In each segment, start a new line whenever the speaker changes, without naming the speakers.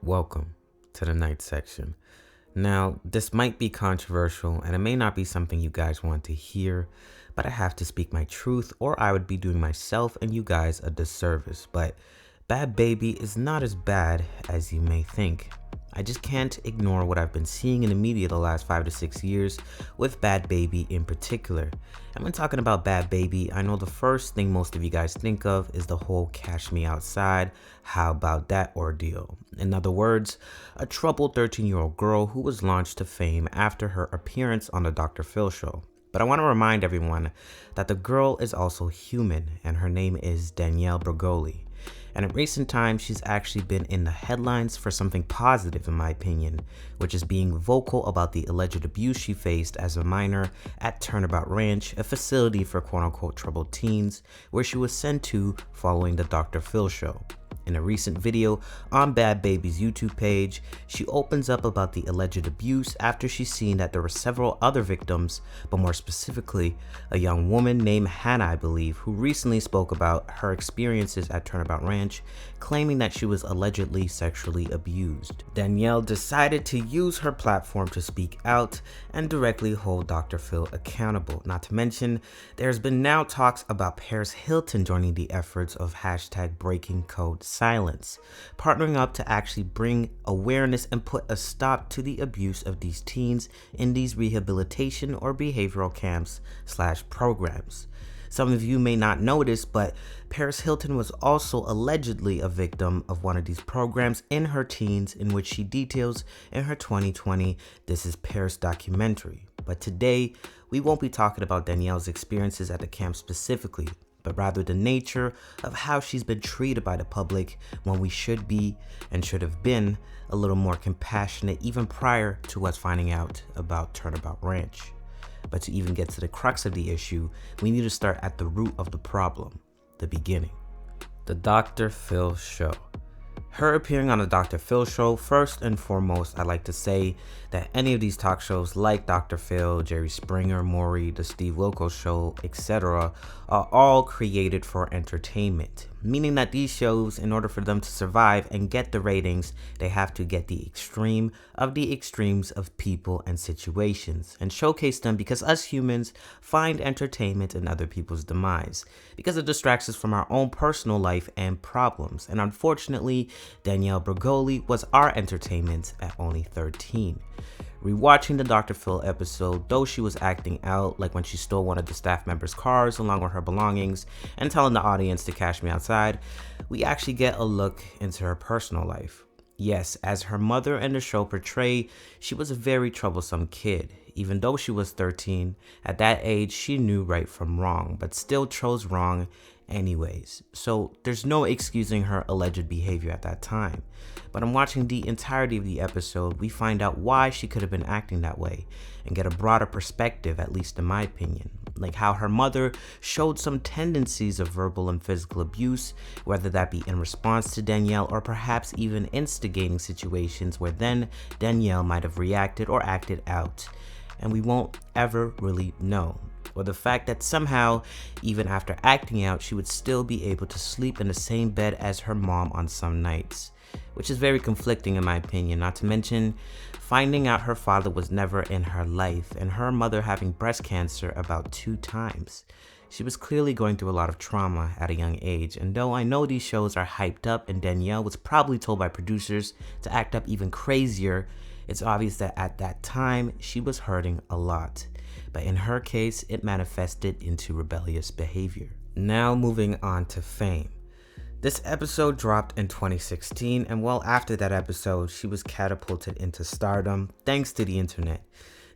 Welcome to the night section. Now, this might be controversial and it may not be something you guys want to hear, but I have to speak my truth or I would be doing myself and you guys a disservice. But Bhad Bhabie is not as bad as you may think. I just can't ignore what I've been seeing in the media the last 5 to 6 years with Bhad Bhabie in particular. And when talking about Bhad Bhabie, I know the first thing most of you guys think of is the whole Cash Me Outside, how about that ordeal. In other words, a troubled 13-year-old girl who was launched to fame after her appearance on the Dr. Phil show. But I want to remind everyone that the girl is also human and her name is Danielle Bregoli. And in recent times, she's actually been in the headlines for something positive, in my opinion, which is being vocal about the alleged abuse she faced as a minor at Turnabout Ranch, a facility for quote-unquote troubled teens, where she was sent to following the Dr. Phil show. In a recent video on Bhad Bhabie's YouTube page, she opens up about the alleged abuse after she's seen that there were several other victims, but more specifically, a young woman named Hannah, I believe, who recently spoke about her experiences at Turnabout Ranch, claiming that she was allegedly sexually abused. Danielle decided to use her platform to speak out and directly hold Dr. Phil accountable. Not to mention, there's been now talks about Paris Hilton joining the efforts of #BreakingCodeSilence, partnering up to actually bring awareness and put a stop to the abuse of these teens in these rehabilitation or behavioral camps/programs. Some of you may not know this, but Paris Hilton was also allegedly a victim of one of these programs in her teens, in which she details in her 2020 This Is Paris documentary. But today, we won't be talking about Danielle's experiences at the camp specifically, but rather the nature of how she's been treated by the public when we should be and should have been a little more compassionate even prior to us finding out about Turnabout Ranch. But to even get to the crux of the issue, we need to start at the root of the problem, the beginning. The Dr. Phil show. Her appearing on the Dr. Phil show, first and foremost, I'd like to say that any of these talk shows like Dr. Phil, Jerry Springer, Maury, The Steve Wilkos Show, etc. are all created for entertainment, meaning that these shows, in order for them to survive and get the ratings, they have to get the extreme of the extremes of people and situations and showcase them because us humans find entertainment in other people's demise, because it distracts us from our own personal life and problems. And unfortunately, Danielle Bregoli was our entertainment at only 13. Rewatching the Dr. Phil episode, though she was acting out, like when she stole one of the staff members' cars along with her belongings and telling the audience to cash me outside, we actually get a look into her personal life. Yes, as her mother and the show portray, she was a very troublesome kid. Even though she was 13, at that age she knew right from wrong, but still chose wrong anyways. So there's no excusing her alleged behavior at that time. But in watching the entirety of the episode, we find out why she could have been acting that way and get a broader perspective, at least in my opinion. Like how her mother showed some tendencies of verbal and physical abuse, whether that be in response to Danielle or perhaps even instigating situations where then Danielle might have reacted or acted out. And we won't ever really know. Or the fact that somehow, even after acting out, she would still be able to sleep in the same bed as her mom on some nights, which is very conflicting in my opinion, not to mention finding out her father was never in her life and her mother having breast cancer about 2 times. She was clearly going through a lot of trauma at a young age, and though I know these shows are hyped up and Danielle was probably told by producers to act up even crazier, it's obvious that at that time she was hurting a lot. But in her case, it manifested into rebellious behavior. Now moving on to fame. This episode dropped in 2016, and well after that episode, she was catapulted into stardom thanks to the internet.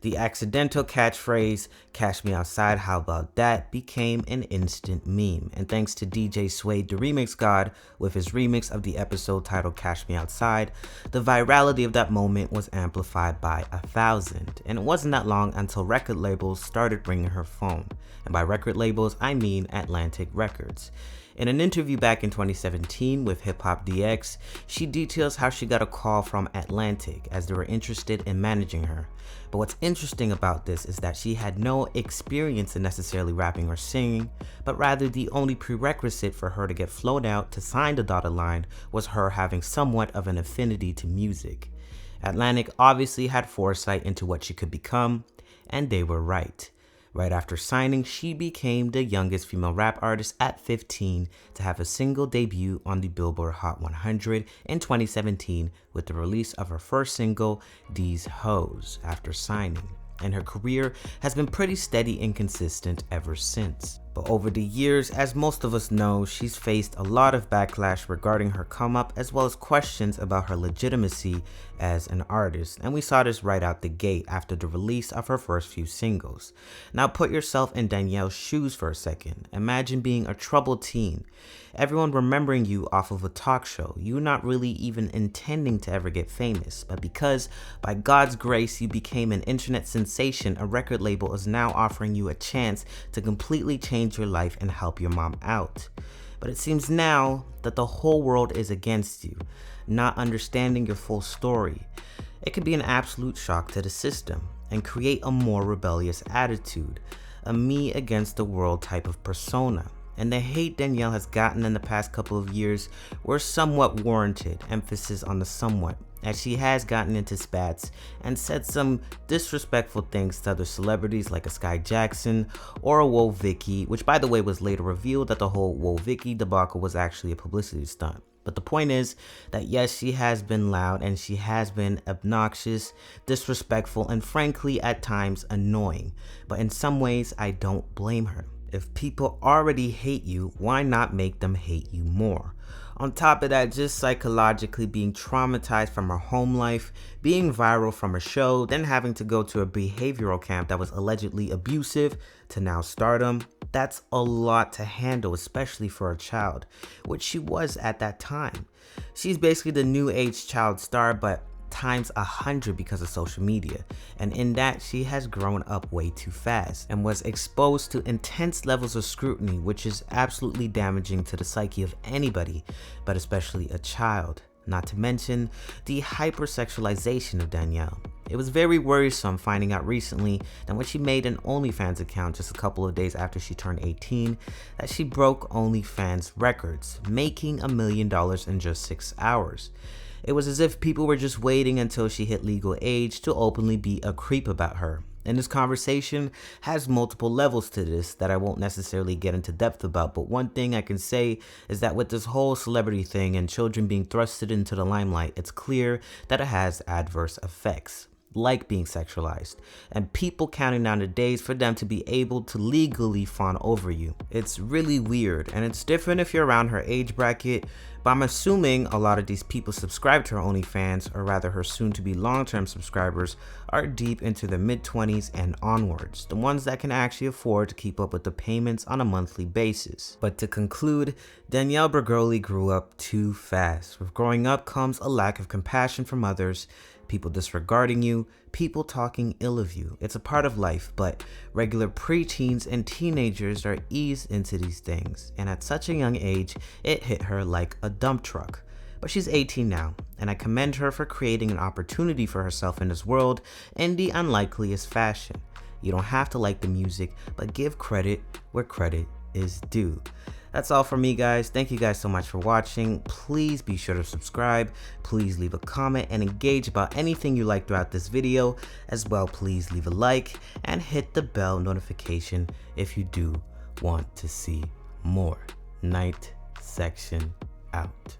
The accidental catchphrase, "Cash me outside, how about that?" became an instant meme, and thanks to DJ Suede, the remix god, with his remix of the episode titled "Cash Me Outside," the virality of that moment was amplified by 1,000, and it wasn't that long until record labels started ringing her phone, and by record labels I mean Atlantic Records. In an interview back in 2017 with Hip Hop DX, she details how she got a call from Atlantic as they were interested in managing her. But what's interesting about this is that she had no experience in necessarily rapping or singing, but rather the only prerequisite for her to get flown out to sign the dotted line was her having somewhat of an affinity to music. Atlantic obviously had foresight into what she could become, and they were right. Right after signing, she became the youngest female rap artist at 15 to have a single debut on the Billboard Hot 100 in 2017 with the release of her first single, These Hoes, after signing. And her career has been pretty steady and consistent ever since. But over the years, as most of us know, she's faced a lot of backlash regarding her come up, as well as questions about her legitimacy as an artist, and we saw this right out the gate after the release of her first few singles. Now put yourself in Danielle's shoes for a second. Imagine being a troubled teen, everyone remembering you off of a talk show, you not really even intending to ever get famous, but because by God's grace you became an internet sensation, a record label is now offering you a chance to completely change your life and help your mom out. But it seems now that the whole world is against you, not understanding your full story. It could be an absolute shock to the system and create a more rebellious attitude, a me against the world type of persona. And the hate Danielle has gotten in the past couple of years were somewhat warranted, emphasis on the somewhat, as she has gotten into spats and said some disrespectful things to other celebrities like a Sky Jackson or a Woah Vicky, which by the way was later revealed that the whole Woah Vicky debacle was actually a publicity stunt. But the point is that yes, she has been loud and she has been obnoxious, disrespectful, and frankly at times annoying. But in some ways, I don't blame her. If people already hate you, why not make them hate you more? On top of that, just psychologically being traumatized from her home life, being viral from a show, then having to go to a behavioral camp that was allegedly abusive, to now stardom, that's a lot to handle, especially for a child, which she was at that time. She's basically the new age child star, but times 100 because of social media, and in that she has grown up way too fast and was exposed to intense levels of scrutiny, which is absolutely damaging to the psyche of anybody, but especially a child. Not to mention the hypersexualization of Danielle. It was very worrisome finding out recently that when she made an OnlyFans account just a couple of days after she turned 18, that she broke OnlyFans records, making $1 million in just 6 hours. It was as if people were just waiting until she hit legal age to openly be a creep about her. And this conversation has multiple levels to this that I won't necessarily get into depth about, but one thing I can say is that with this whole celebrity thing and children being thrusted into the limelight, it's clear that it has adverse effects, like being sexualized, and people counting down the days for them to be able to legally fawn over you. It's really weird, and it's different if you're around her age bracket, but I'm assuming a lot of these people subscribe to her OnlyFans, or rather her soon-to-be long-term subscribers, are deep into their mid-20s and onwards, the ones that can actually afford to keep up with the payments on a monthly basis. But to conclude, Danielle Bregoli grew up too fast. With growing up comes a lack of compassion from others, people disregarding you, people talking ill of you. It's a part of life, but regular preteens and teenagers are eased into these things, and at such a young age, it hit her like a dump truck. But she's 18 now, and I commend her for creating an opportunity for herself in this world in the unlikeliest fashion. You don't have to like the music, but give credit where credit is due. That's all from me, guys. Thank you guys so much for watching. Please be sure to subscribe. Please leave a comment and engage about anything you like throughout this video. As well, please leave a like and hit the bell notification if you do want to see more. Night Section out.